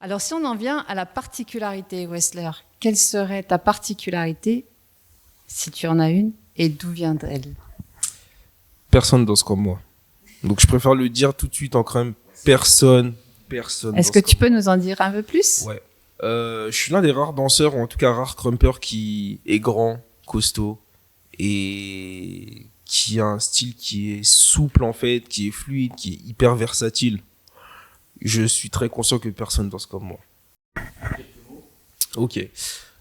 Alors, si on en vient à la particularité, Wessler, quelle serait ta particularité, si tu en as une, et d'où viendrait-elle? Personne danse comme moi. Donc je préfère le dire tout de suite en crème. Personne Est-ce danse que comme tu peux nous en dire un peu plus? moi. Ouais. Je suis l'un des rares danseurs, ou en tout cas rare crumper qui est grand, costaud et qui a un style qui est souple en fait, qui est fluide, qui est hyper versatile. Je suis très conscient que personne danse comme moi. Ok.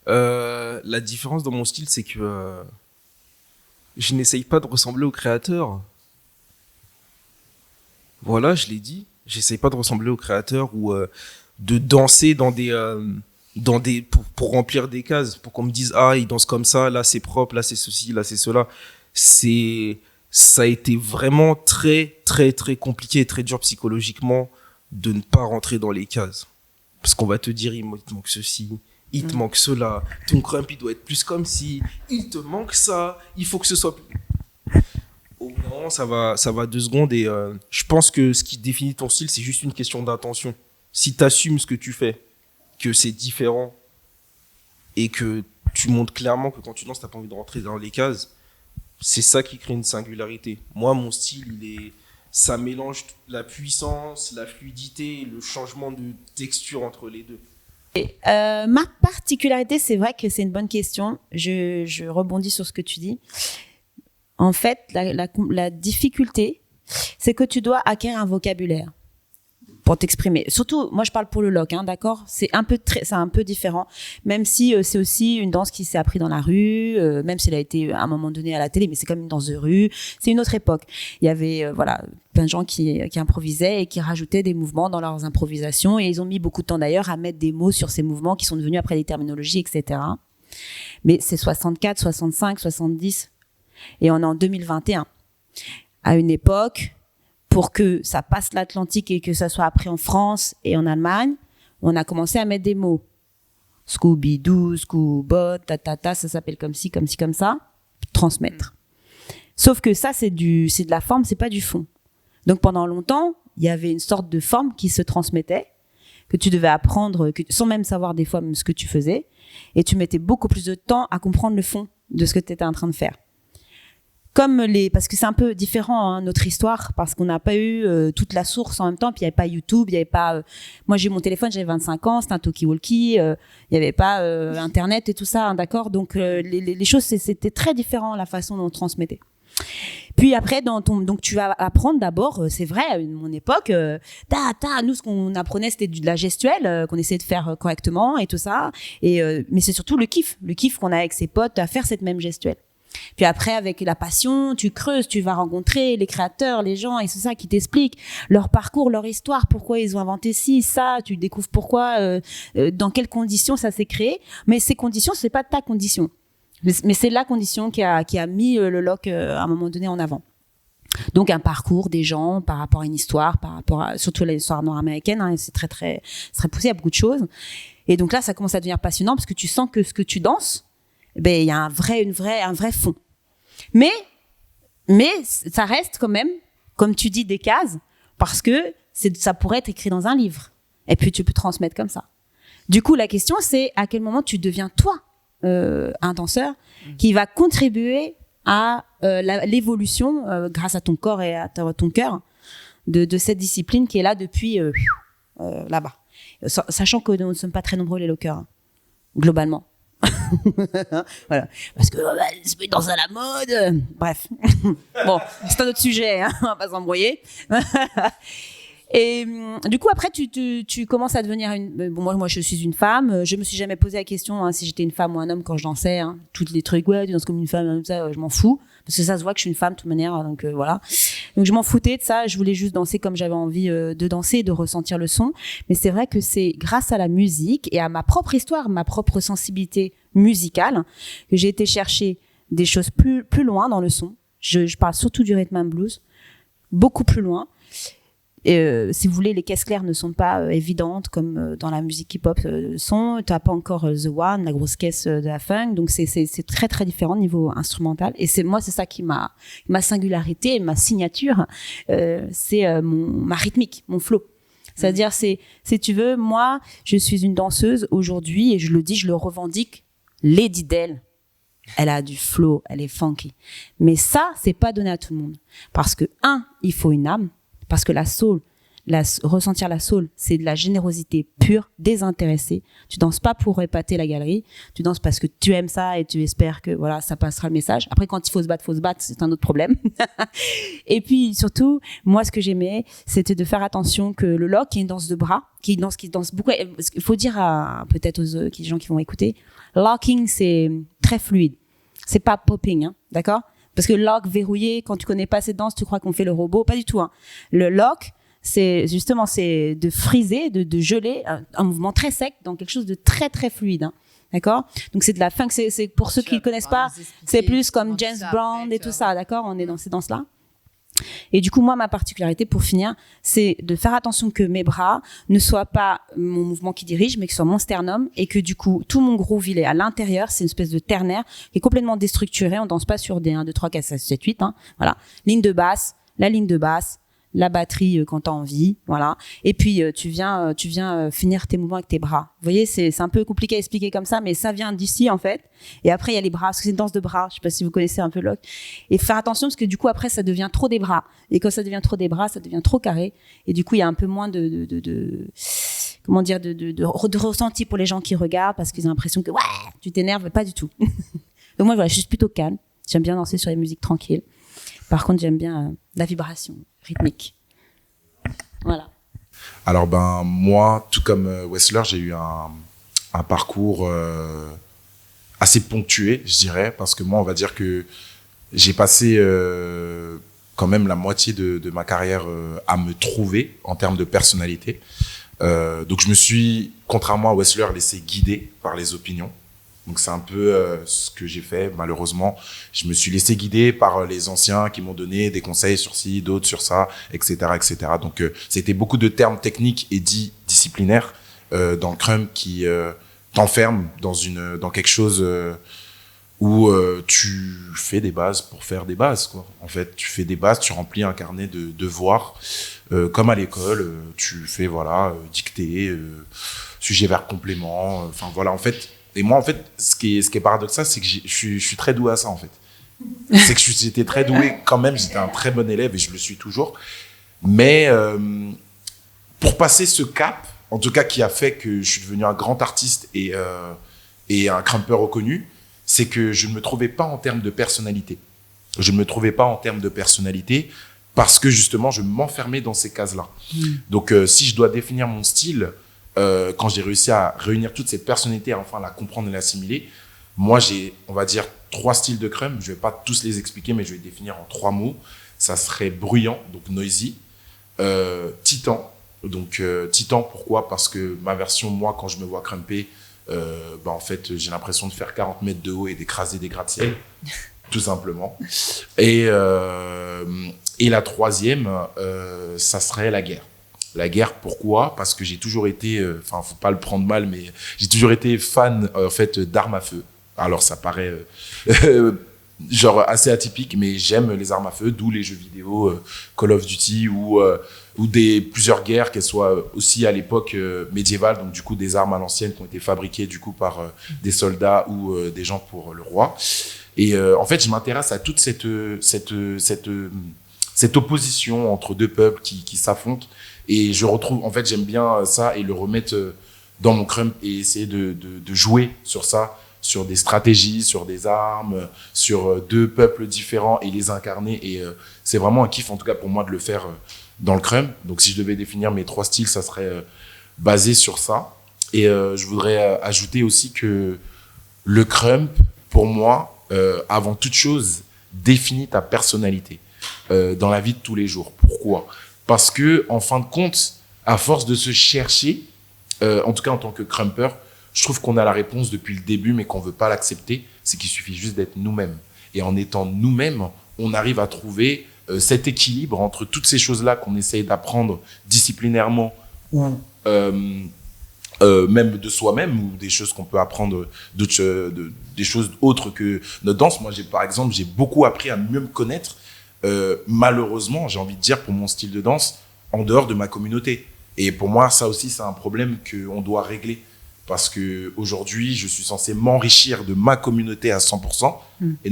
La différence dans mon style, c'est que je n'essaye pas de ressembler au créateur. Voilà, je l'ai dit. J'essaye pas de ressembler au créateur ou de danser pour remplir des cases, pour qu'on me dise ah il danse comme ça, là c'est propre, là c'est ceci, là c'est cela. Ça a été vraiment très très très compliqué et très dur psychologiquement de ne pas rentrer dans les cases, parce qu'on va te dire il te manque ceci, il te manque cela, ton crump il doit être plus comme si, il te manque ça, il faut que ce soit plus. Au bout d'un moment, ça va 2 secondes et je pense que ce qui définit ton style, c'est juste une question d'intention. Si tu assumes ce que tu fais, que c'est différent et que tu montres clairement que quand tu danses, tu n'as pas envie de rentrer dans les cases, c'est ça qui crée une singularité. Moi, mon style, ça mélange la puissance, la fluidité et le changement de texture entre les deux. Ma particularité, c'est vrai que c'est une bonne question. Je rebondis sur ce que tu dis. En fait, la difficulté, c'est que tu dois acquérir un vocabulaire pour t'exprimer. Surtout, moi, je parle pour le lock, hein, d'accord? C'est un peu différent. Même si c'est aussi une danse qui s'est appris dans la rue, même si elle a été à un moment donné à la télé, mais c'est comme une danse de rue. C'est une autre époque. Il y avait, voilà, plein de gens qui improvisaient et qui rajoutaient des mouvements dans leurs improvisations. Et ils ont mis beaucoup de temps d'ailleurs à mettre des mots sur ces mouvements qui sont devenus après des terminologies, etc. Mais c'est 64, 65, 70. Et on est en 2021. À une époque, pour que ça passe l'Atlantique et que ça soit appris en France et en Allemagne, on a commencé à mettre des mots. Scooby-Doo, Scoobot, ta, ça s'appelle comme ci, comme ça. Transmettre. Sauf que ça, c'est de la forme, c'est pas du fond. Donc pendant longtemps, il y avait une sorte de forme qui se transmettait, que tu devais apprendre, sans même savoir des fois même ce que tu faisais. Et tu mettais beaucoup plus de temps à comprendre le fond de ce que tu étais en train de faire. Parce que c'est un peu différent, hein, notre histoire, parce qu'on n'a pas eu toute la source en même temps, puis il n'y avait pas YouTube, il n'y avait pas... moi, j'ai eu mon téléphone, j'avais 25 ans, c'était un talkie-walkie, il n'y avait pas Internet et tout ça, hein, d'accord? Donc, les choses, c'était très différent, la façon dont on transmettait. Puis après, donc tu vas apprendre d'abord, c'est vrai, à mon époque, nous, ce qu'on apprenait, c'était de la gestuelle, qu'on essayait de faire correctement et tout ça, mais c'est surtout le kiff qu'on a avec ses potes à faire cette même gestuelle. Puis après, avec la passion, tu creuses, tu vas rencontrer les créateurs, les gens, et c'est ça qui t'explique leur parcours, leur histoire, pourquoi ils ont inventé ci, ça, tu découvres pourquoi, dans quelles conditions ça s'est créé. Mais ces conditions, c'est pas ta condition. Mais c'est la condition qui a mis le lock à un moment donné en avant. Donc un parcours des gens par rapport à une histoire, par rapport à surtout l'histoire nord-américaine, hein, c'est très poussé à beaucoup de choses. Et donc là, ça commence à devenir passionnant parce que tu sens que ce que tu danses, ben il y a un vrai fond. Mais ça reste quand même, comme tu dis, des cases, parce que ça pourrait être écrit dans un livre. Et puis tu peux transmettre comme ça. Du coup, la question, c'est à quel moment tu deviens toi un danseur qui va contribuer à l'évolution grâce à ton corps et à ton cœur de cette discipline qui est là depuis là-bas. Sachant que nous ne sommes pas très nombreux les lockers, hein, globalement. Voilà, parce que c'est dans à la mode, bref. Bon, c'est un autre sujet, hein, on va pas s'embrouiller. Et du coup après tu commences à devenir moi je suis une femme, je me suis jamais posé la question, hein, si j'étais une femme ou un homme quand je dansais, hein. Tous les trucs, ouais tu danses comme une femme, comme ça, je m'en fous, parce que ça se voit que je suis une femme de toute manière, donc voilà. Donc je m'en foutais de ça, je voulais juste danser comme j'avais envie de danser, de ressentir le son. Mais c'est vrai que c'est grâce à la musique et à ma propre histoire, ma propre sensibilité musicale, que j'ai été chercher des choses plus loin dans le son. Je parle surtout du rhythm and blues, beaucoup plus loin. Si vous voulez, les caisses claires ne sont pas évidentes comme dans la musique hip-hop sont. Tu n'as pas encore The One, la grosse caisse de la funk. Donc, c'est très, très différent au niveau instrumental. Et c'est ça qui ma singularité, ma signature, c'est ma rythmique, mon flow. C'est-à-dire, si tu veux, moi, je suis une danseuse aujourd'hui et je le dis, je le revendique. Lady Del, elle a du flow, elle est funky. Mais ça, c'est pas donné à tout le monde. Parce que, il faut une âme. Parce que la soul, ressentir la soul, c'est de la générosité pure, désintéressée. Tu danses pas pour épater la galerie. Tu danses parce que tu aimes ça et tu espères que, voilà, ça passera le message. Après, quand il faut se battre, c'est un autre problème. Et puis, surtout, moi, ce que j'aimais, c'était de faire attention que le lock, qui est une danse de bras, qui danse beaucoup. Il faut dire peut-être aux gens qui vont écouter, locking, c'est très fluide. C'est pas popping, hein, d'accord? Parce que lock verrouillé, quand tu connais pas cette danse, tu crois qu'on fait le robot. Pas du tout, hein. Le lock, c'est de friser, de geler un mouvement très sec dans quelque chose de très, très fluide, hein. D'accord? Donc, c'est de la funk. C'est pour ceux qui ne connaissent pas, c'est plus comme James Brown et tout ça, d'accord? On est dans ces danses-là. Et du coup, moi, ma particularité, pour finir, c'est de faire attention que mes bras ne soient pas mon mouvement qui dirige, mais que ce soit mon sternum, et que du coup, tout mon groove, il est à l'intérieur. C'est une espèce de ternaire qui est complètement déstructuré. On danse pas sur des 1, 2, 3, 4, 5, 6, 7, 8, hein. Voilà. Ligne de basse, la ligne de basse, la batterie quand t'as envie, voilà. Et puis tu viens finir tes mouvements avec tes bras. Vous voyez, c'est un peu compliqué à expliquer comme ça, mais ça vient d'ici en fait. Et après il y a les bras, parce que c'est une danse de bras. Je sais pas si vous connaissez un peu le lock. Et faire attention parce que du coup après ça devient trop des bras. Et quand ça devient trop des bras, ça devient trop carré. Et du coup il y a un peu moins de ressenti pour les gens qui regardent parce qu'ils ont l'impression que ouais, tu t'énerves, pas du tout. Donc moi voilà, je suis plutôt calme. J'aime bien danser sur les musiques tranquilles. Par contre, j'aime bien la vibration rythmique. Voilà. Alors, moi, tout comme Wessler, j'ai eu un parcours assez ponctué, je dirais, parce que moi, on va dire que j'ai passé quand même la moitié de ma carrière à me trouver en termes de personnalité. Donc, je me suis, contrairement à Wessler, laissé guider par les opinions. Donc c'est un peu ce que j'ai fait, malheureusement. Je me suis laissé guider par les anciens qui m'ont donné des conseils sur ci, d'autres sur ça, etc., etc. Donc c'était beaucoup de termes techniques et dits disciplinaires dans le crump qui t'enferment dans quelque chose où tu fais des bases pour faire des bases, quoi. En fait, tu fais des bases, tu remplis un carnet de devoirs comme à l'école. Tu fais dictée, sujet verbe complément. Enfin voilà, en fait. Et moi, en fait, ce qui est paradoxal, c'est que je suis très doué à ça, en fait. C'est que j'étais très doué quand même, j'étais un très bon élève et je le suis toujours. Mais pour passer ce cap, en tout cas qui a fait que je suis devenu un grand artiste et un crumper reconnu, c'est que je ne me trouvais pas en termes de personnalité. Je ne me trouvais pas en termes de personnalité parce que justement, je m'enfermais dans ces cases-là. Donc, si je dois définir mon style, quand j'ai réussi à réunir toute cette personnalité, à enfin la comprendre et l'assimiler, moi j'ai, on va dire, 3 styles de crump. Je vais pas tous les expliquer, mais je vais les définir en 3 mots. Ça serait bruyant, donc noisy, titan. Donc titan, pourquoi? Parce que ma version, moi, quand je me vois crumper, en fait, j'ai l'impression de faire 40 mètres de haut et d'écraser des gratte-ciel, tout simplement. Et la troisième, ça serait la guerre. La guerre, pourquoi? Parce que j'ai toujours été, faut pas le prendre mal, mais j'ai toujours été fan, en fait, d'armes à feu. Alors, ça paraît genre assez atypique, mais j'aime les armes à feu, d'où les jeux vidéo Call of Duty ou plusieurs guerres, qu'elles soient aussi à l'époque médiévale, donc du coup des armes à l'ancienne qui ont été fabriquées du coup par des soldats ou des gens pour le roi. Et en fait, je m'intéresse à toute cette opposition entre deux peuples qui s'affrontent. Et je retrouve, en fait, j'aime bien ça et le remettre dans mon crump et essayer de jouer sur ça, sur des stratégies, sur des armes, sur deux peuples différents et les incarner. Et c'est vraiment un kiff, en tout cas pour moi, de le faire dans le crump. Donc, si je devais définir mes 3 styles, ça serait basé sur ça. Et je voudrais ajouter aussi que le crump, pour moi, avant toute chose, définit ta personnalité dans la vie de tous les jours. Pourquoi ? Parce que, en fin de compte, à force de se chercher, en tout cas en tant que crumper, je trouve qu'on a la réponse depuis le début, mais qu'on veut pas l'accepter. C'est qu'il suffit juste d'être nous-mêmes. Et en étant nous-mêmes, on arrive à trouver cet équilibre entre toutes ces choses-là qu'on essaye d'apprendre disciplinairement ou même de soi-même, ou des choses qu'on peut apprendre des choses autres que notre danse. Moi, par exemple, j'ai beaucoup appris à mieux me connaître. Malheureusement, j'ai envie de dire, pour mon style de danse, en dehors de ma communauté. Et pour moi, ça aussi, c'est un problème qu'on doit régler. Parce que aujourd'hui, je suis censé m'enrichir de ma communauté à 100% et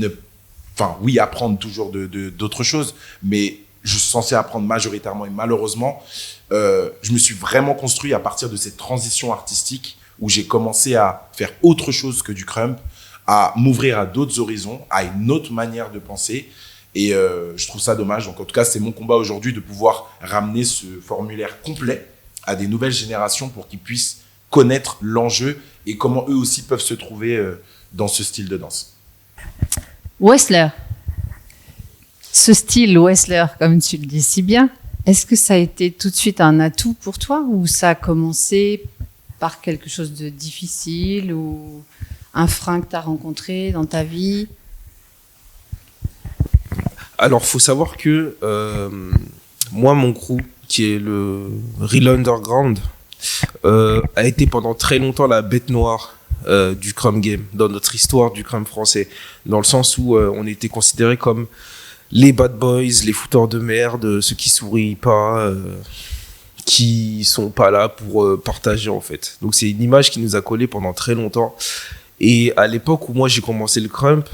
enfin, oui, apprendre toujours d'autres choses, mais je suis censé apprendre majoritairement. Et malheureusement, je me suis vraiment construit à partir de cette transition artistique où j'ai commencé à faire autre chose que du crump, à m'ouvrir à d'autres horizons, à une autre manière de penser. Et je trouve ça dommage. Donc, en tout cas, c'est mon combat aujourd'hui de pouvoir ramener ce formulaire complet à des nouvelles générations pour qu'ils puissent connaître l'enjeu et comment eux aussi peuvent se trouver dans ce style de danse. Wessler, ce style Wessler, comme tu le dis si bien, est-ce que ça a été tout de suite un atout pour toi ou ça a commencé par quelque chose de difficile ou un frein que tu as rencontré dans ta vie? Alors, faut savoir que moi, mon crew, qui est le Real Underground, a été pendant très longtemps la bête noire du crump game, dans notre histoire du crump français, dans le sens où on était considérés comme les bad boys, les fouteurs de merde, ceux qui sourient pas, qui sont pas là pour partager en fait. Donc c'est une image qui nous a collé pendant très longtemps. Et à l'époque où moi j'ai commencé le crump,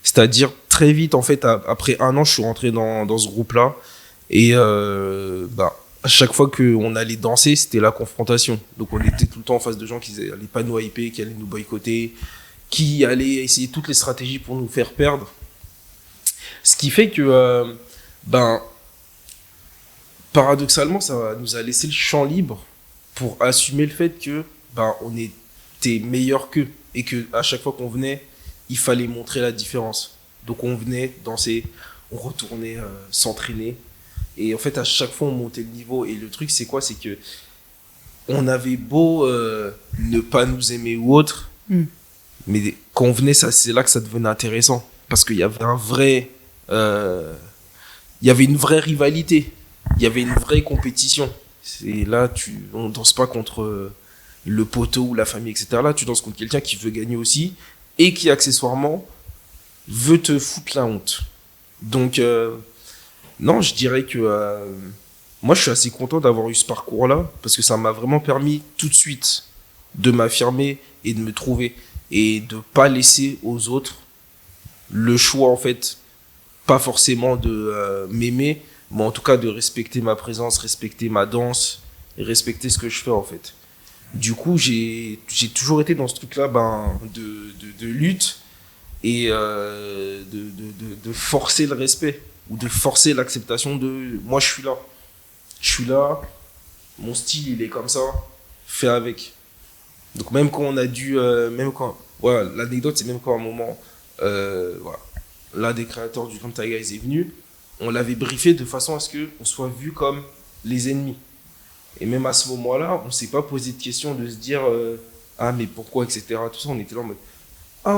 c'est-à-dire très vite en fait, après 1 an, je suis rentré dans ce groupe-là. Et à chaque fois qu'on allait danser, c'était la confrontation. Donc on était tout le temps en face de gens qui allaient pas nous hyper, qui allaient nous boycotter, qui allaient essayer toutes les stratégies pour nous faire perdre. Ce qui fait que, paradoxalement, ça nous a laissé le champ libre pour assumer le fait que on était meilleur qu'eux et que à chaque fois qu'on venait, il fallait montrer la différence. Donc on venait danser, on retournait s'entraîner. Et en fait, à chaque fois, on montait le niveau. Et le truc, c'est quoi? C'est que on avait beau ne pas nous aimer ou autre, mais quand on venait, c'est là que ça devenait intéressant. Parce qu'il y avait il y avait une vraie rivalité. Il y avait une vraie compétition. C'est là, on danse pas contre le poteau ou la famille, etc. Là, tu danses contre quelqu'un qui veut gagner aussi et qui, accessoirement, veut te foutre la honte. Donc... non, je dirais que moi, je suis assez content d'avoir eu ce parcours-là parce que ça m'a vraiment permis tout de suite de m'affirmer et de me trouver et de pas laisser aux autres le choix, en fait, pas forcément de m'aimer, mais en tout cas de respecter ma présence, respecter ma danse et respecter ce que je fais, en fait. Du coup, j'ai toujours été dans ce truc-là de lutte et de forcer le respect. Ou de forcer l'acceptation de moi je suis là, mon style il est comme ça, fais avec. Donc même quand on a dû voilà, l'anecdote c'est même quand à un moment voilà, l'un des créateurs du Crump Tiger est venu, on l'avait briefé de façon à ce que on soit vu comme les ennemis. Et même à ce moment-là, on s'est pas posé de question de se dire ah mais pourquoi, etc. Tout ça, on était là en mode ah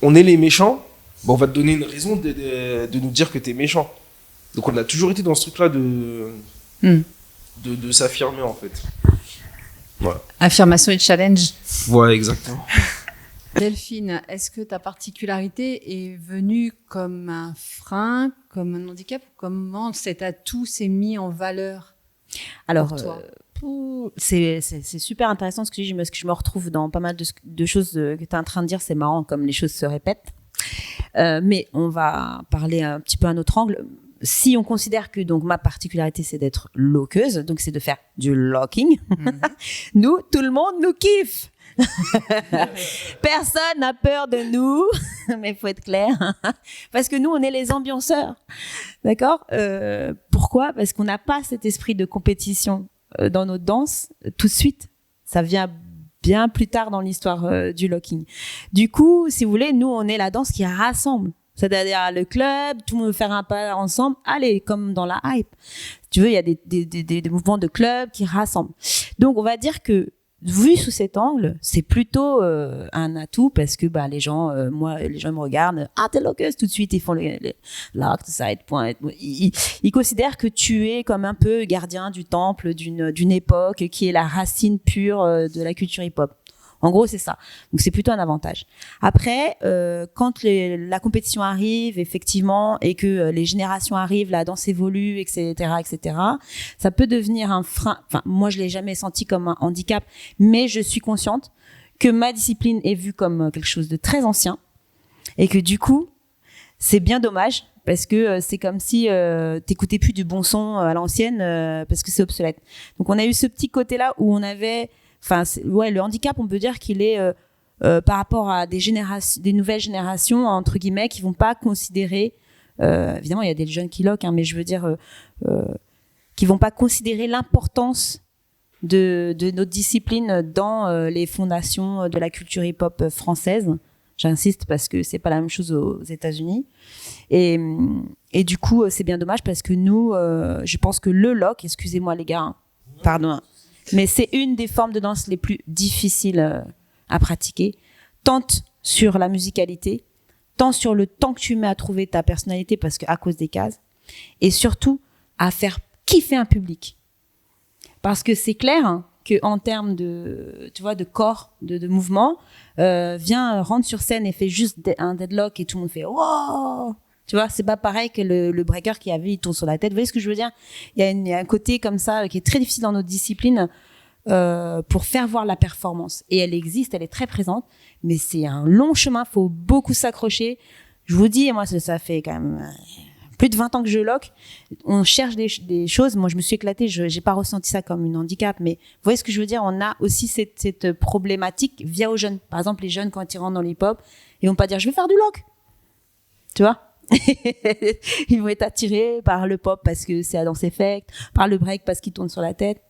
on est les méchants. On va te donner une raison de nous dire que t'es méchant. Donc on a toujours été dans ce truc-là de s'affirmer en fait. Voilà. Affirmation et challenge. Ouais, exactement. Delphine, est-ce que ta particularité est venue comme un frein, comme un handicap? Comment cet atout s'est mis en valeur? Alors, pour toi c'est super intéressant ce que tu dis, parce que je me retrouve dans pas mal de choses que tu es en train de dire. C'est marrant comme les choses se répètent. Mais on va parler un petit peu à un autre angle. Si on considère que donc ma particularité c'est d'être loqueuse, donc c'est de faire du locking, nous, tout le monde nous kiffe. Personne n'a peur de nous, mais il faut être clair, parce que nous on est les ambianceurs, d'accord? Pourquoi? Parce qu'on n'a pas cet esprit de compétition dans notre danse tout de suite. Ça vient bien plus tard dans l'histoire du locking. Du coup, si vous voulez, nous, on est la danse qui rassemble. C'est-à-dire le club, tout le monde veut faire un pas ensemble. Allez, comme dans la hype. Tu veux, il y a des mouvements de club qui rassemblent. Donc, on va dire que, vu sous cet angle, c'est plutôt un atout parce que les gens me regardent. Ah, t'es loqueuse, tout de suite, ils font l'arc, side point. Ils considèrent que tu es comme un peu gardien du temple d'une époque qui est la racine pure de la culture hip-hop. En gros, c'est ça. Donc, c'est plutôt un avantage. Après, quand la compétition arrive, effectivement, et que les générations arrivent, la danse évolue, etc., ça peut devenir un frein. Enfin, moi, je l'ai jamais senti comme un handicap, mais je suis consciente que ma discipline est vue comme quelque chose de très ancien et que du coup, c'est bien dommage parce que c'est comme si t'écoutais plus du bon son à l'ancienne parce que c'est obsolète. Donc, on a eu ce petit côté-là où on avait... Enfin, le handicap, on peut dire qu'il est par rapport à des nouvelles générations, entre guillemets, qui vont pas considérer... évidemment, il y a des jeunes qui loquent, hein, mais je veux dire... qui vont pas considérer l'importance de notre discipline dans les fondations de la culture hip-hop française. J'insiste parce que c'est pas la même chose aux États-Unis. Et du coup, c'est bien dommage parce que nous, je pense que le lock, excusez-moi les gars, hein, pardon, mais c'est une des formes de danse les plus difficiles à pratiquer, tant sur la musicalité, tant sur le temps que tu mets à trouver ta personnalité parce que à cause des cases, et surtout à faire kiffer un public. Parce que c'est clair hein, que en termes de, tu vois, de corps, de mouvement, vient rentre sur scène et fait juste un deadlock et tout le monde fait wow. Tu vois, c'est pas pareil que le breaker qui a vu, il tourne sur la tête. Vous voyez ce que je veux dire? Il y a un côté comme ça qui est très difficile dans notre discipline pour faire voir la performance. Et elle existe, elle est très présente, mais c'est un long chemin, faut beaucoup s'accrocher. Je vous dis, moi, ça fait quand même plus de 20 ans que je lock. On cherche des choses. Moi, je me suis éclatée. J'ai pas ressenti ça comme un handicap, mais vous voyez ce que je veux dire? On a aussi cette problématique via aux jeunes. Par exemple, les jeunes, quand ils rentrent dans l'hip-hop, ils vont pas dire, je vais faire du lock. Tu vois? Ils vont être attirés par le pop parce que c'est à danse effect, par le break parce qu'il tourne sur la tête.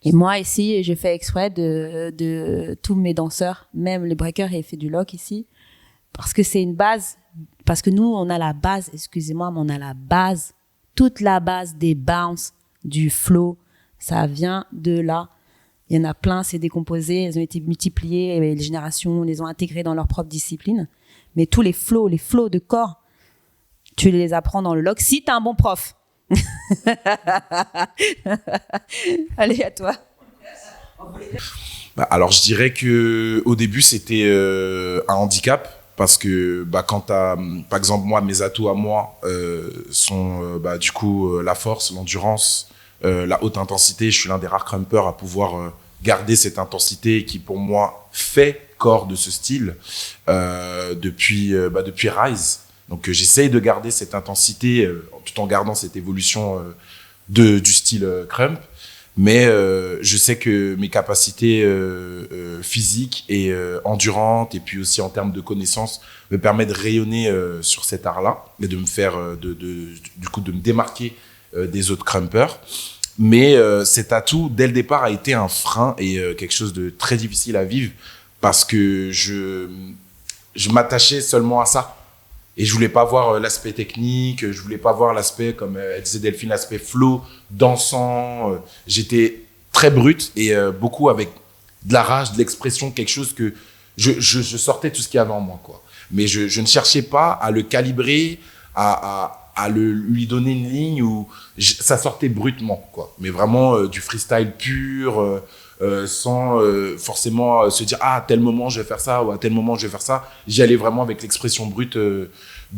Et moi ici, je fais exprès de tous mes danseurs, même les breakers, et fait du lock ici, parce que c'est une base, parce que nous on a la base, excusez-moi, mais on a la base, toute la base des bounce, du flow, ça vient de là. Il y en a plein, c'est décomposé, elles ont été multipliées, et les générations les ont intégrées dans leur propre discipline. Mais tous les flows de corps, tu les apprends dans le lock si t'as un bon prof. Allez, à toi. Bah, alors, je dirais que au début, c'était un handicap parce que quand t'as, par exemple, moi, mes atouts à moi sont du coup la force, l'endurance, la haute intensité. Je suis l'un des rares crumpers à pouvoir garder cette intensité qui, pour moi, fait corps de ce style depuis Rise. Donc j'essaye de garder cette intensité tout en gardant cette évolution du style crump, mais je sais que mes capacités physiques et endurantes et puis aussi en termes de connaissances me permettent de rayonner sur cet art-là et de me faire du coup de me démarquer des autres crumpers. Mais cet atout dès le départ a été un frein et quelque chose de très difficile à vivre parce que je m'attachais seulement à ça. Et je voulais pas voir l'aspect technique, je voulais pas voir l'aspect, comme elle disait Delphine, l'aspect flow, dansant. J'étais très brut et beaucoup avec de la rage, de l'expression, quelque chose que je sortais tout ce qu'il y avait en moi, quoi. Mais je ne cherchais pas à le calibrer, à lui donner une ligne où ça sortait brutement, quoi. Mais vraiment du freestyle pur, sans forcément se dire à tel moment je vais faire ça ou à tel moment je vais faire ça. J'y allais vraiment avec l'expression brute de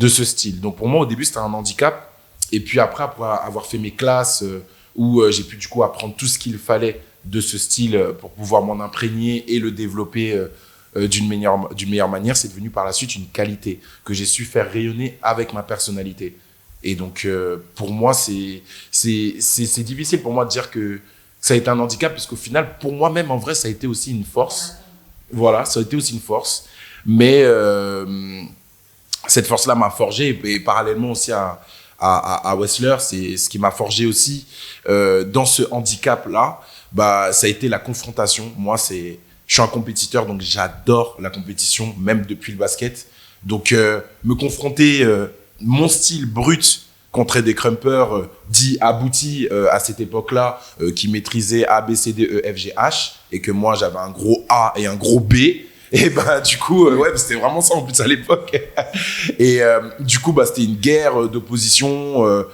ce style. Donc pour moi au début c'était un handicap et puis après avoir fait mes classes où j'ai pu du coup apprendre tout ce qu'il fallait de ce style pour pouvoir m'en imprégner et le développer d'une meilleure manière, c'est devenu par la suite une qualité que j'ai su faire rayonner avec ma personnalité. Et donc pour moi c'est difficile pour moi de dire que ça a été un handicap, parce qu'au final, pour moi-même, en vrai, ça a été aussi une force. Voilà, ça a été aussi une force. Mais cette force-là m'a forgé, et parallèlement aussi à Wessler, c'est ce qui m'a forgé aussi. Dans ce handicap-là, ça a été la confrontation. Moi, je suis un compétiteur, donc j'adore la compétition, même depuis le basket. Donc, me confronter, mon style brut, contre des crumpers dits aboutis à cette époque-là, qui maîtrisaient A, B, C, D, E, F, G, H, et que moi, j'avais un gros A et un gros B. Et du coup, c'était vraiment ça en plus à l'époque. Et du coup, c'était une guerre d'opposition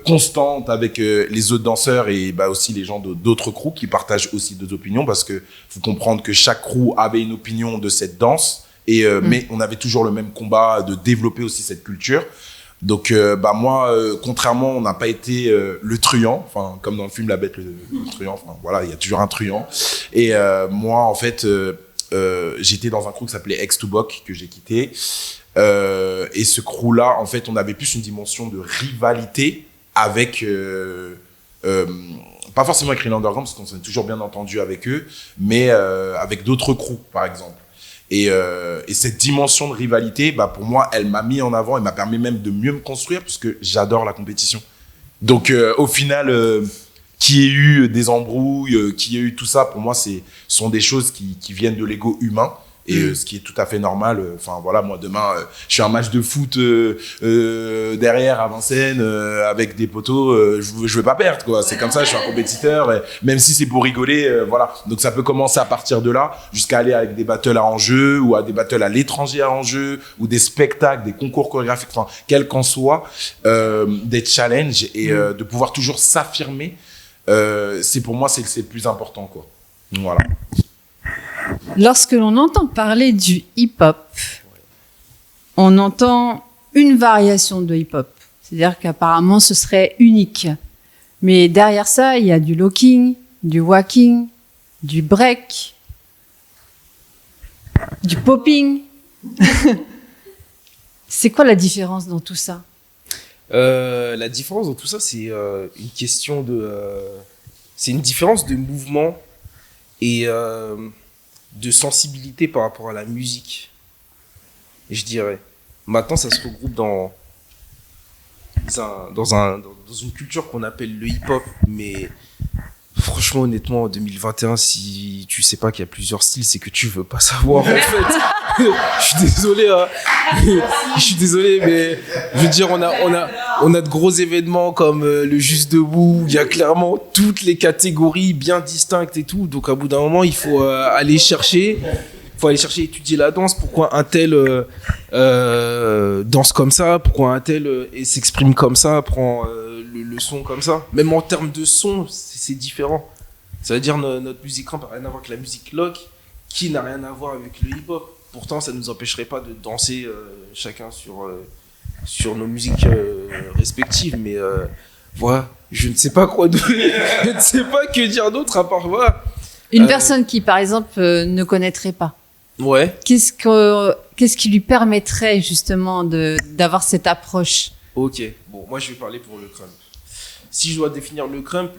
constante avec les autres danseurs et bah, aussi les gens d'autres crews qui partagent aussi d'autres opinions, parce que faut comprendre que chaque crew avait une opinion de cette danse, et mais on avait toujours le même combat de développer aussi cette culture. Donc bah moi, contrairement, on n'a pas été le truand, enfin comme dans le film La Bête le truand, enfin voilà, il y a toujours un truand. Et moi en fait j'étais dans un crew qui s'appelait X2Bok que j'ai quitté. Et ce crew-là, en fait, on avait plus une dimension de rivalité avec, pas forcément avec Real Underground, parce qu'on s'est toujours bien entendu avec eux, mais avec d'autres crews, par exemple. Et cette dimension de rivalité, bah, pour moi, elle m'a mis en avant, elle m'a permis même de mieux me construire, puisque j'adore la compétition. Donc, au final, qu'il y ait eu des embrouilles, qu'il y ait eu tout ça, pour moi, sont des choses qui viennent de l'ego humain. Et ce qui est tout à fait normal. Enfin voilà, moi demain, je suis un match de foot derrière à Vincennes avec des poteaux, je veux pas perdre quoi. C'est comme ça, je suis un compétiteur. Et même si c'est pour rigoler, voilà. Donc ça peut commencer à partir de là, jusqu'à aller avec des battles à enjeu ou à des battles à l'étranger à enjeu ou des spectacles, des concours chorégraphiques, enfin quel qu'en soit, des challenges et de pouvoir toujours s'affirmer. C'est pour moi c'est le plus important quoi. Voilà. Lorsque l'on entend parler du hip-hop, on entend une variation de hip-hop. C'est-à-dire qu'apparemment, ce serait unique. Mais derrière ça, il y a du locking, du walking, du break, du popping. C'est quoi la différence dans tout ça ? La différence dans tout ça, c'est une question de... c'est une différence de mouvement et... de sensibilité par rapport à la musique, je dirais. Maintenant, ça se regroupe dans une culture qu'on appelle le hip-hop, mais franchement, honnêtement, en 2021, si tu sais pas qu'il y a plusieurs styles, c'est que tu veux pas savoir, en fait. Je suis désolé, hein. Je suis désolé, mais je veux dire, on a de gros événements comme le Juste Debout, il y a clairement toutes les catégories bien distinctes et tout, donc à bout d'un moment, il faut aller chercher, étudier la danse, pourquoi un tel danse comme ça, pourquoi un tel s'exprime comme ça, prend le son comme ça. Même en termes de son, c'est différent. Ça veut dire notre musique rap n'a rien à voir avec la musique lock, qui n'a rien à voir avec le hip-hop. Pourtant, ça ne nous empêcherait pas de danser chacun sur nos musiques respectives, mais voilà, je ne sais pas je ne sais pas que dire d'autre à part voilà. Une personne qui, par exemple, ne connaîtrait pas. Ouais. Qu'est-ce qui lui permettrait justement d'avoir cette approche ? Ok, bon, moi je vais parler pour le crump. Si je dois définir le crump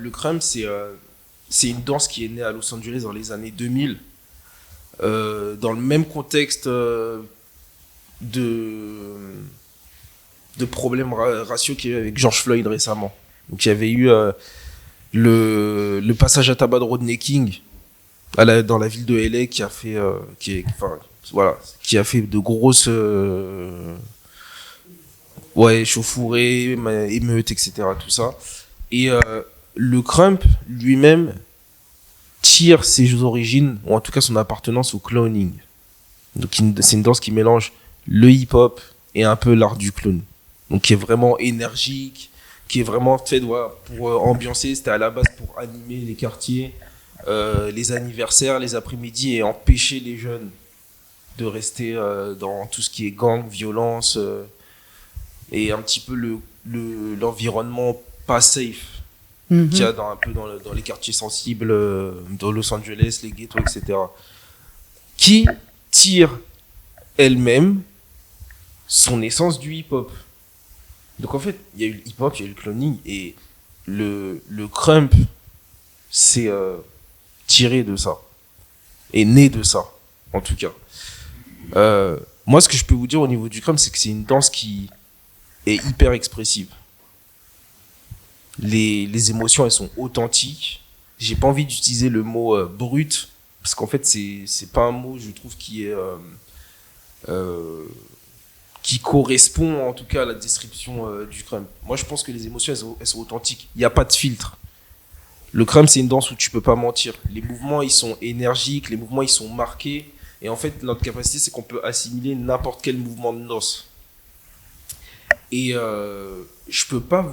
c'est une danse qui est née à Los Angeles dans les années 2000, dans le même contexte de problèmes raciaux qu'il y a eu avec George Floyd récemment. Donc il y avait eu le passage à tabac de Rodney King dans la ville de LA qui a fait de grosses chauffourées, émeutes, etc. tout ça. Et le crump lui-même tire ses origines, ou en tout cas son appartenance au clowning. Donc c'est une danse qui mélange le hip-hop et un peu l'art du clown. Donc qui est vraiment énergique, qui est vraiment fait pour ambiancer. C'était à la base pour animer les quartiers, les anniversaires, les après-midi, et empêcher les jeunes de rester dans tout ce qui est gang, violence, et un petit peu l'environnement pas safe qu'il y a un peu dans les quartiers sensibles de Los Angeles, les ghettos, etc. Qui tire elle-même son essence du hip-hop. Donc en fait, il y a eu le hip-hop, il y a eu le cloning, et le crump, c'est tiré de ça, et né de ça, en tout cas. Moi, ce que je peux vous dire au niveau du crump, c'est que c'est une danse qui est hyper expressive. Les émotions, elles sont authentiques. J'ai pas envie d'utiliser le mot brut, parce qu'en fait, c'est pas un mot, je trouve, qui correspond en tout cas à la description du crump. Moi, je pense que les émotions, elles sont authentiques. Il n'y a pas de filtre. Le crump, c'est une danse où tu peux pas mentir. Les mouvements, ils sont énergiques, les mouvements, ils sont marqués. Et en fait, notre capacité, c'est qu'on peut assimiler n'importe quel mouvement de danse. Et je peux pas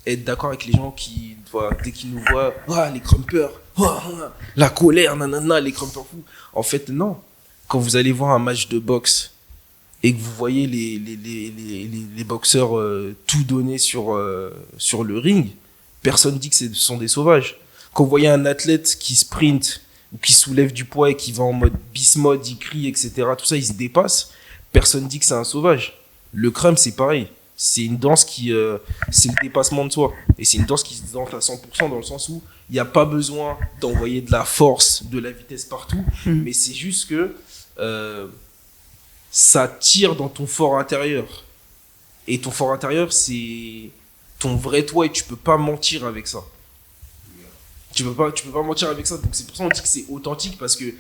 être d'accord avec les gens qui, voilà, dès qu'ils nous voient, les crumpers, la colère, nanana, les crumpers fous. En fait, non. Quand vous allez voir un match de boxe et que vous voyez les boxeurs tout donner sur le ring, personne dit que ce sont des sauvages. Quand vous voyez un athlète qui sprint ou qui soulève du poids et qui va en mode beast mode, il crie, etc., tout ça, il se dépasse, personne dit que c'est un sauvage. Le crump, c'est pareil. C'est une danse c'est le dépassement de soi. Et c'est une danse qui se danse à 100% dans le sens où il n'y a pas besoin d'envoyer de la force, de la vitesse partout, mais c'est juste que ça tire dans ton fort intérieur. Et ton fort intérieur, c'est ton vrai toi et tu peux pas mentir avec ça. Tu peux pas mentir avec ça. Donc c'est pour ça qu'on dit que c'est authentique, parce que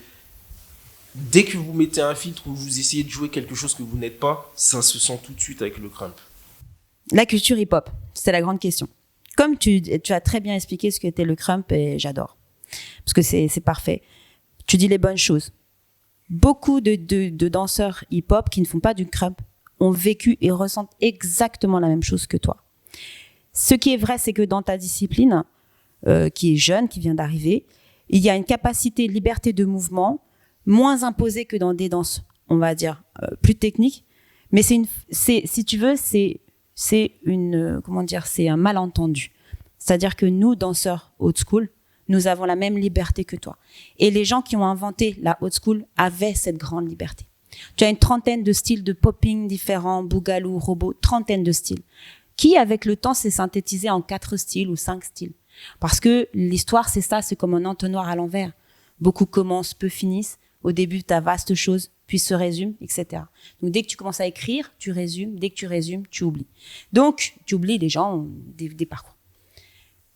dès que vous mettez un filtre ou vous essayez de jouer quelque chose que vous n'êtes pas, ça se sent tout de suite avec le crump. La culture hip-hop, c'est la grande question. Comme tu as très bien expliqué ce qu'était le crump, et j'adore. Parce que c'est parfait. Tu dis les bonnes choses. Beaucoup de danseurs hip-hop qui ne font pas du crump ont vécu et ressentent exactement la même chose que toi. Ce qui est vrai, c'est que dans ta discipline, qui est jeune, qui vient d'arriver, il y a une capacité, liberté de mouvement moins imposée que dans des danses, on va dire, plus techniques. Mais si tu veux, c'est un malentendu. C'est-à-dire que nous, danseurs old school, nous avons la même liberté que toi. Et les gens qui ont inventé la old school avaient cette grande liberté. Tu as une trentaine de styles de popping différents, boogaloo, robot, trentaine de styles, qui, avec le temps, s'est synthétisé en 4 styles ou 5 styles. Parce que l'histoire, c'est ça, c'est comme un entonnoir à l'envers. Beaucoup commencent, peu finissent. Au début, tu as vaste chose, puis se résume, etc. Donc, dès que tu commences à écrire, tu résumes. Dès que tu résumes, tu oublies. Donc, tu oublies, les gens ont des parcours.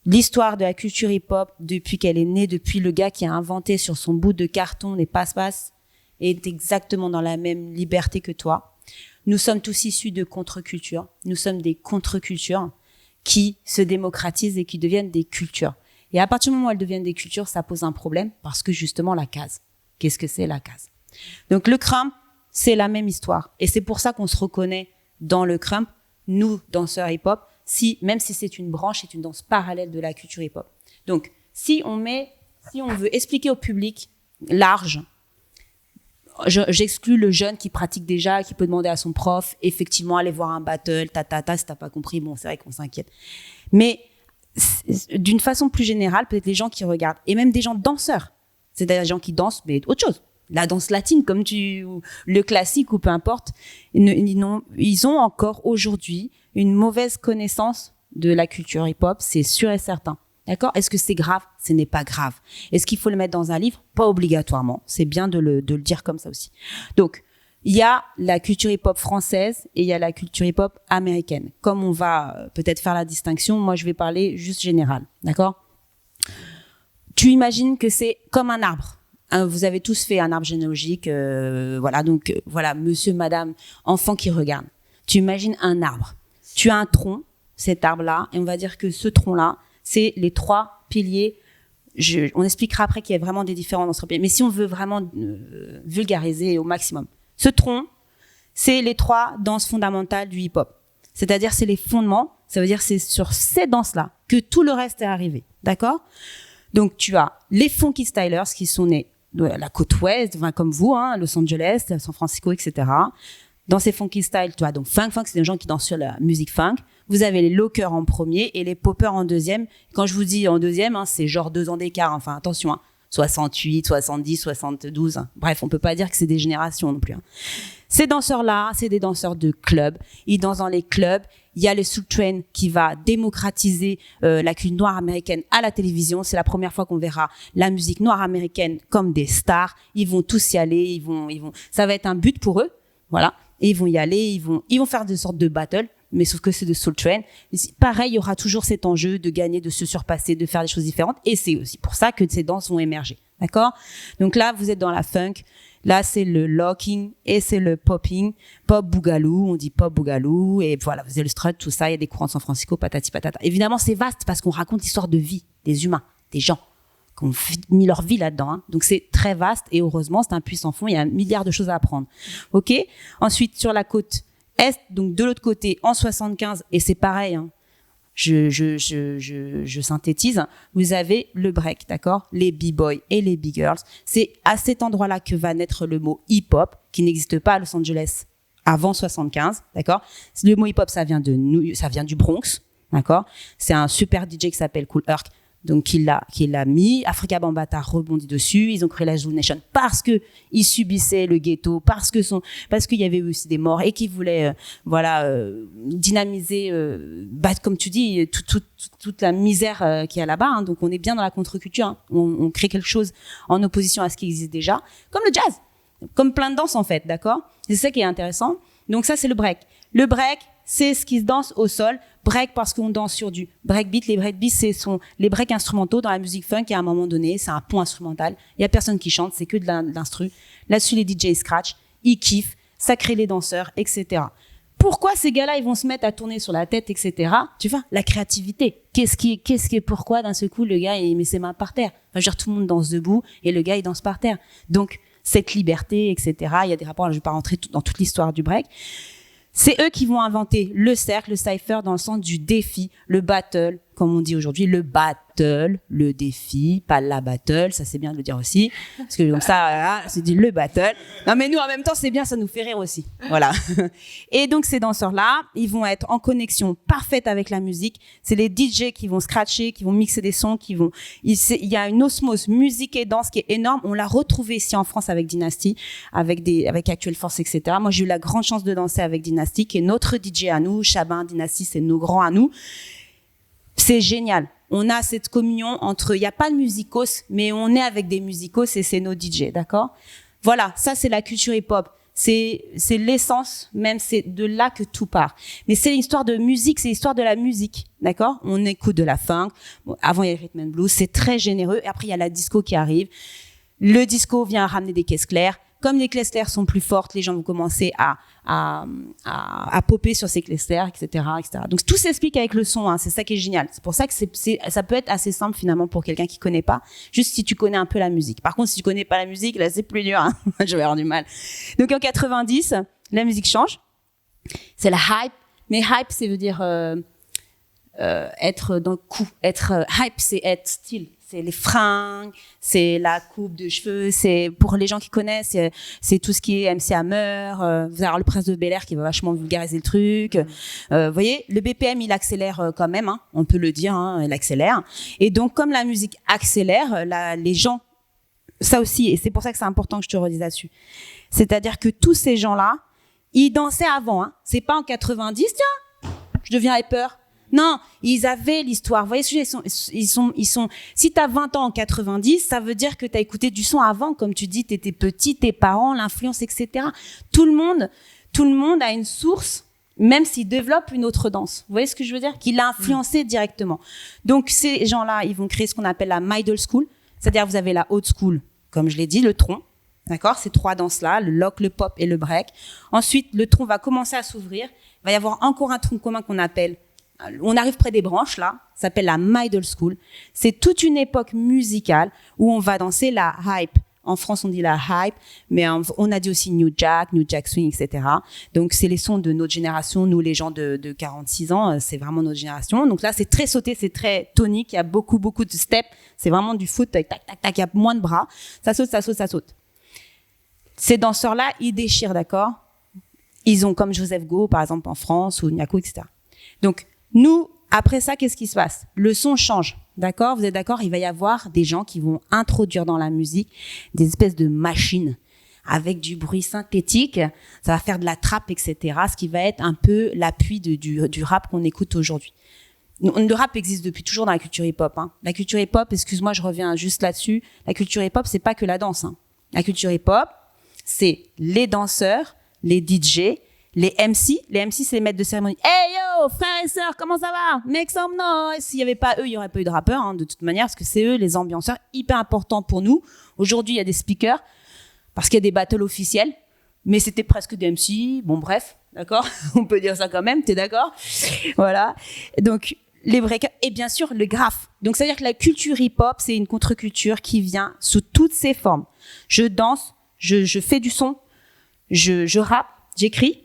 L'histoire de la culture hip-hop, depuis qu'elle est née, depuis le gars qui a inventé sur son bout de carton les passe-passe, est exactement dans la même liberté que toi. Nous sommes tous issus de contre-cultures. Nous sommes des contre-cultures qui se démocratisent et qui deviennent des cultures. Et à partir du moment où elles deviennent des cultures, ça pose un problème, parce que justement, la case. Qu'est-ce que c'est la case? Donc le crump, c'est la même histoire. Et c'est pour ça qu'on se reconnaît dans le crump, nous, danseurs hip-hop, même si c'est une branche, c'est une danse parallèle de la culture hip-hop. Donc, si on veut expliquer au public large, j'exclus le jeune qui pratique déjà, qui peut demander à son prof, effectivement, aller voir un battle, si t'as pas compris, bon, c'est vrai qu'on s'inquiète. Mais d'une façon plus générale, peut-être les gens qui regardent, et même des gens danseurs, c'est-à-dire des gens qui dansent, mais autre chose. La danse latine, ou le classique, ou peu importe, ils ont encore aujourd'hui une mauvaise connaissance de la culture hip-hop, c'est sûr et certain. D'accord? Est-ce que c'est grave? Ce n'est pas grave. Est-ce qu'il faut le mettre dans un livre? Pas obligatoirement. C'est bien de le dire comme ça aussi. Donc, il y a la culture hip-hop française et il y a la culture hip-hop américaine. Comme on va peut-être faire la distinction, moi je vais parler juste général. D'accord? Tu imagines que c'est comme un arbre. Vous avez tous fait un arbre généalogique. Voilà, monsieur, madame, enfant qui regarde. Tu imagines un arbre. Tu as un tronc, cet arbre-là, et on va dire que ce tronc-là, c'est les 3 piliers. On expliquera après qu'il y a vraiment des différences dans ce pilier. Mais si on veut vraiment vulgariser au maximum, ce tronc, c'est les 3 danses fondamentales du hip-hop. C'est-à-dire, c'est les fondements. Ça veut dire c'est sur ces danses-là que tout le reste est arrivé. D'accord? Donc, tu as les funky stylers qui sont nés de la côte ouest, comme vous, Los Angeles, San Francisco, etc. Dans ces funky styles, tu as donc funk, c'est des gens qui dansent sur la musique funk. Vous avez les lockers en premier et les poppers en deuxième. Quand je vous dis en deuxième, c'est genre 2 ans d'écart. Enfin, attention, 68, 70, 72. Bref, on peut pas dire que c'est des générations non plus. Ces danseurs-là, c'est des danseurs de club. Ils dansent dans les clubs. Il y a le Soul Train qui va démocratiser la culture noire américaine à la télévision. C'est la première fois qu'on verra la musique noire américaine comme des stars. Ils vont tous y aller. Ils vont. Ça va être un but pour eux. Voilà. Et ils vont y aller. Ils vont faire des sortes de battles. Mais sauf que c'est de Soul Train. Pareil, il y aura toujours cet enjeu de gagner, de se surpasser, de faire des choses différentes. Et c'est aussi pour ça que ces danses vont émerger. D'accord? Donc là, vous êtes dans la funk. Là, c'est le locking et c'est le popping. Pop boogaloo, on dit pop boogaloo. Et voilà, vous avez le strut, tout ça. Il y a des courants de San Francisco, patati patata. Évidemment, c'est vaste parce qu'on raconte l'histoire de vie des humains, des gens qui ont mis leur vie là-dedans. Donc, c'est très vaste et heureusement, c'est un puits sans fond. Il y a 1 milliard de choses à apprendre. OK? Ensuite, sur la côte Donc de l'autre côté, en 75, et c'est pareil, hein, je synthétise, vous avez le break, d'accord? Les b-boys et les b-girls. C'est à cet endroit-là que va naître le mot hip-hop, qui n'existe pas à Los Angeles avant 75, d'accord? Le mot hip-hop, ça vient du Bronx, d'accord? C'est un super DJ qui s'appelle Kool Herc, donc qui l'a mis. Afrika Bambaataa rebondit dessus. Ils ont créé la Zulu Nation parce que ils subissaient le ghetto, parce qu'il y avait aussi des morts et qu'ils voulaient, dynamiser, comme tu dis, toute la misère qu'il y a là-bas. Hein. Donc on est bien dans la contre-culture. Hein. On crée quelque chose en opposition à ce qui existe déjà, comme le jazz, comme plein de danses en fait, d'accord? C'est ça qui est intéressant. Donc ça c'est le break. Le break, c'est ce qui se danse au sol. Break parce qu'on danse sur du breakbeat. Les breakbeats, sont les breaks instrumentaux dans la musique funk. Et à un moment donné, c'est un pont instrumental. Il y a personne qui chante, c'est que de l'instru. Là-dessus, les DJ scratch, ils kiffent, ça crée les danseurs, etc. Pourquoi ces gars-là, ils vont se mettre à tourner sur la tête, etc. Tu vois, la créativité. Pourquoi d'un seul coup, le gars, il met ses mains par terre? Enfin, je veux dire, tout le monde danse debout et le gars, il danse par terre. Donc, cette liberté, etc. Il y a des rapports, je ne vais pas rentrer dans toute l'histoire du break. C'est eux qui vont inventer le cercle, le cypher dans le sens du défi, le battle, comme on dit aujourd'hui, le battle, le défi, pas la battle, ça c'est bien de le dire aussi, parce que comme ça, voilà, c'est dit le battle. Non mais nous en même temps c'est bien, ça nous fait rire aussi, voilà. Et donc ces danseurs-là, ils vont être en connexion parfaite avec la musique. C'est les DJ qui vont scratcher, qui vont mixer des sons, il y a une osmose musique et danse qui est énorme. On l'a retrouvé ici en France avec Dynasty, avec Actuelle Force, etc. Moi j'ai eu la grande chance de danser avec Dynasty, qui est notre DJ à nous, Chabin, Dynasty, c'est nos grands à nous. C'est génial. On a cette communion entre, il n'y a pas de musicos, mais on est avec des musicos et c'est nos DJ, d'accord? Voilà, ça c'est la culture hip-hop. C'est l'essence, même c'est de là que tout part. Mais c'est l'histoire de musique, c'est l'histoire de la musique, d'accord? On écoute de la funk. Bon, avant il y a le rhythm and blues, c'est très généreux. Et après il y a la disco qui arrive. Le disco vient ramener des caisses claires. Comme les caisses claires sont plus fortes, les gens vont commencer à popper sur ces caisses claires, etc., etc. Donc tout s'explique avec le son, hein, c'est ça qui est génial. C'est pour ça que ça peut être assez simple finalement pour quelqu'un qui connaît pas, juste si tu connais un peu la musique. Par contre, si tu connais pas la musique, là c'est plus dur, hein. Je vais avoir du mal. Donc en 90, la musique change. C'est la hype, mais hype, ça veut dire être dans le coup. Hype, c'est être style. C'est les fringues, c'est la coupe de cheveux, c'est pour les gens qui connaissent, c'est tout ce qui est MC Hammer, vous allez avoir le Prince de Bel-Air qui va vachement vulgariser le truc. Vous voyez, le BPM il accélère quand même, hein, on peut le dire, hein, il accélère. Et donc comme la musique accélère, les gens, ça aussi, et c'est pour ça que c'est important que je te redise là-dessus. C'est-à-dire que tous ces gens-là, ils dansaient avant, hein. C'est pas en 90, tiens, je deviens hyper. Non, ils avaient l'histoire. Vous voyez, ils sont. Si t'as 20 ans en 90, ça veut dire que t'as écouté du son avant, comme tu dis, t'étais petit, tes parents, l'influence, etc. Tout le monde a une source, même s'il développe une autre danse. Vous voyez ce que je veux dire? Qui l'a influencé directement. Donc, ces gens-là, ils vont créer ce qu'on appelle la middle school. C'est-à-dire, vous avez la old school, comme je l'ai dit, le tronc. D'accord? Ces trois danses-là, le lock, le pop et le break. Ensuite, le tronc va commencer à s'ouvrir. Il va y avoir encore un tronc commun qu'on appelle, on arrive près des branches, là, ça s'appelle la middle school. C'est toute une époque musicale où on va danser la hype. En France, on dit la hype, mais on a dit aussi New Jack Swing, etc. Donc, c'est les sons de notre génération. Nous, les gens de 46 ans, c'est vraiment notre génération. Donc là, c'est très sauté, c'est très tonique. Il y a beaucoup de steps. C'est vraiment du foot, tac, tac, tac. Il y a moins de bras. Ça saute, ça saute, ça saute. Ces danseurs-là, ils déchirent, d'accord? Ils ont comme Joseph Go, par exemple, en France, ou Nyako, etc. Donc, nous, après ça, qu'est-ce qui se passe? Le son change, d'accord? Vous êtes d'accord? Il va y avoir des gens qui vont introduire dans la musique des espèces de machines avec du bruit synthétique. Ça va faire de la trappe, etc. Ce qui va être un peu l'appui du rap qu'on écoute aujourd'hui. Le rap existe depuis toujours dans la culture hip-hop, hein. La culture hip-hop, excuse-moi, je reviens juste là-dessus. La culture hip-hop, c'est pas que la danse, hein. La culture hip-hop, c'est les danseurs, les DJ, les MC, c'est les maîtres de cérémonie. Hey yo, frères et sœurs, comment ça va? Make some noise. S'il y avait pas eux, il y aurait pas eu de rappeurs, hein, de toute manière, parce que c'est eux les ambianceurs, hyper importants pour nous. Aujourd'hui, il y a des speakers, parce qu'il y a des battles officiels, mais c'était presque des MC. Bon, bref, d'accord? On peut dire ça quand même, t'es d'accord? Voilà. Donc, les breakers, et bien sûr, le graphe. Donc, c'est-à-dire que la culture hip-hop, c'est une contre-culture qui vient sous toutes ses formes. Je danse, je fais du son, je rappe, j'écris.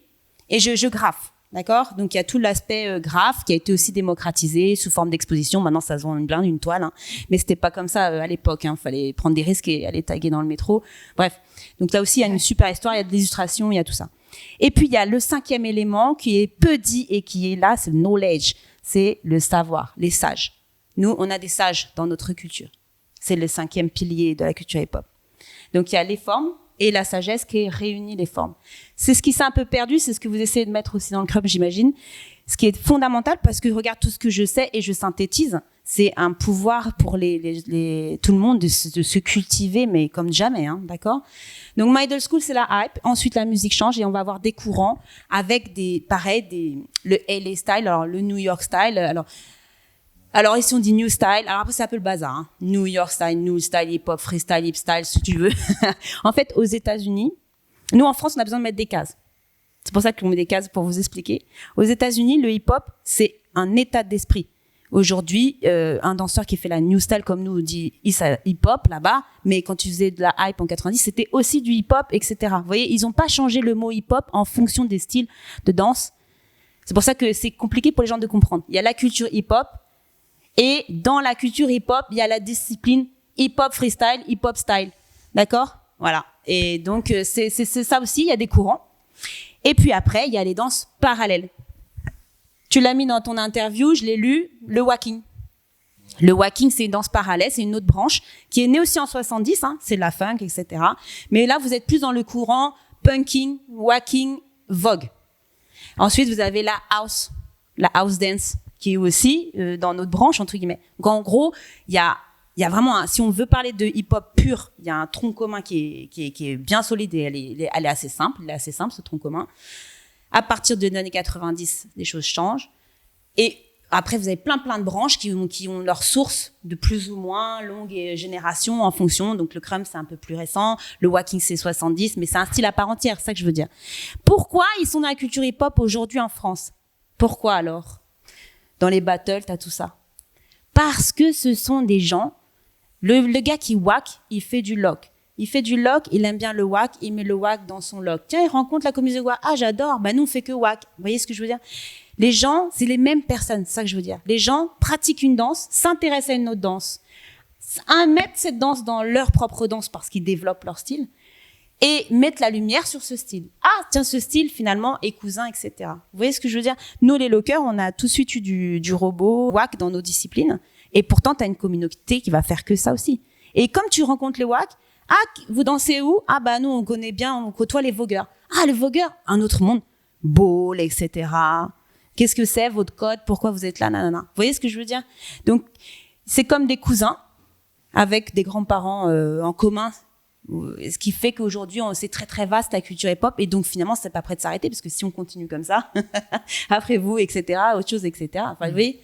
et je graffe. D'accord? Donc, il y a tout l'aspect graphe qui a été aussi démocratisé sous forme d'exposition. Maintenant, ça se vend une blinde, une toile. Hein. Mais c'était pas comme ça à l'époque. Hein. Fallait prendre des risques et aller taguer dans le métro. Bref. Donc, là aussi, il y a une super histoire. Il y a de l'illustration, il y a tout ça. Et puis, il y a le 5e élément qui est peu dit et qui est là, c'est le knowledge. C'est le savoir, les sages. Nous, on a des sages dans notre culture. C'est le 5e pilier de la culture hip-hop. Donc, il y a les formes et la sagesse qui réunit les formes. C'est ce qui s'est un peu perdu, c'est ce que vous essayez de mettre aussi dans le club, j'imagine. Ce qui est fondamental, parce que regarde tout ce que je sais et je synthétise, c'est un pouvoir pour tout le monde de se cultiver, mais comme jamais, hein, d'accord? Donc, Middle School, c'est la hype. Ensuite, la musique change et on va avoir des courants avec le LA style, alors le New York style, alors ici on dit New Style, alors après c'est un peu le bazar, hein. New York Style, New Style, Hip Hop, Freestyle, Hip Style, si tu veux. En fait, aux États-Unis, nous en France on a besoin de mettre des cases. C'est pour ça qu'on met des cases pour vous expliquer. Aux États-Unis, le hip hop c'est un état d'esprit. Aujourd'hui, un danseur qui fait la New Style comme nous dit hip hop là-bas, mais quand tu faisais de la hype en 90, c'était aussi du hip hop, etc. Vous voyez, ils ont pas changé le mot hip hop en fonction des styles de danse. C'est pour ça que c'est compliqué pour les gens de comprendre. Il y a la culture hip hop. Et dans la culture hip-hop, il y a la discipline hip-hop freestyle, hip-hop style. D'accord? Voilà. Et donc, c'est ça aussi, il y a des courants. Et puis après, il y a les danses parallèles. Tu l'as mis dans ton interview, je l'ai lu, le walking. Le walking, c'est une danse parallèle, c'est une autre branche qui est née aussi en 70, hein, c'est de la funk, etc. Mais là, vous êtes plus dans le courant punking, walking, vogue. Ensuite, vous avez la house dance, qui est aussi dans notre branche, entre guillemets. Donc, en gros, il y a vraiment, si on veut parler de hip-hop pur, il y a un tronc commun qui est bien solide et elle est assez simple. Il est assez simple, ce tronc commun. À partir des années 90, les choses changent. Et après, vous avez plein de branches qui ont leur source de plus ou moins longue génération en fonction. Donc, le crumb, c'est un peu plus récent. Le walking, c'est 70, mais c'est un style à part entière, c'est ça que je veux dire. Pourquoi ils sont dans la culture hip-hop aujourd'hui en France? Pourquoi alors? Dans les battles, t'as tout ça. Parce que ce sont des gens, le gars qui wack, il fait du lock. Il fait du lock, il aime bien le wack, il met le wack dans son lock. Tiens, il rencontre la communauté de wack. Ah, j'adore. Bah, nous, on fait que wack. Vous voyez ce que je veux dire? Les gens, c'est les mêmes personnes, c'est ça que je veux dire. Les gens pratiquent une danse, s'intéressent à une autre danse, mettent cette danse dans leur propre danse parce qu'ils développent leur style et mettent la lumière sur ce style. Ah, tiens, ce style, finalement, est cousin, etc. Vous voyez ce que je veux dire? Nous, les lockers, on a tout de suite eu du robot, wack dans nos disciplines. Et pourtant, tu as une communauté qui va faire que ça aussi. Et comme tu rencontres les wack, ah, vous dansez où? Ah, bah, nous, on connaît bien, on côtoie les vogueurs. Ah, les vogueurs, un autre monde. Ball, etc. Qu'est-ce que c'est, votre code? Pourquoi vous êtes là? Nanana. Vous voyez ce que je veux dire? Donc, c'est comme des cousins avec des grands-parents en commun. Ce qui fait qu'aujourd'hui, c'est très, très vaste, la culture hip-hop. Et donc, finalement, c'est pas prêt de s'arrêter parce que si on continue comme ça, après vous, etc., autre chose, etc. Enfin, vous voyez,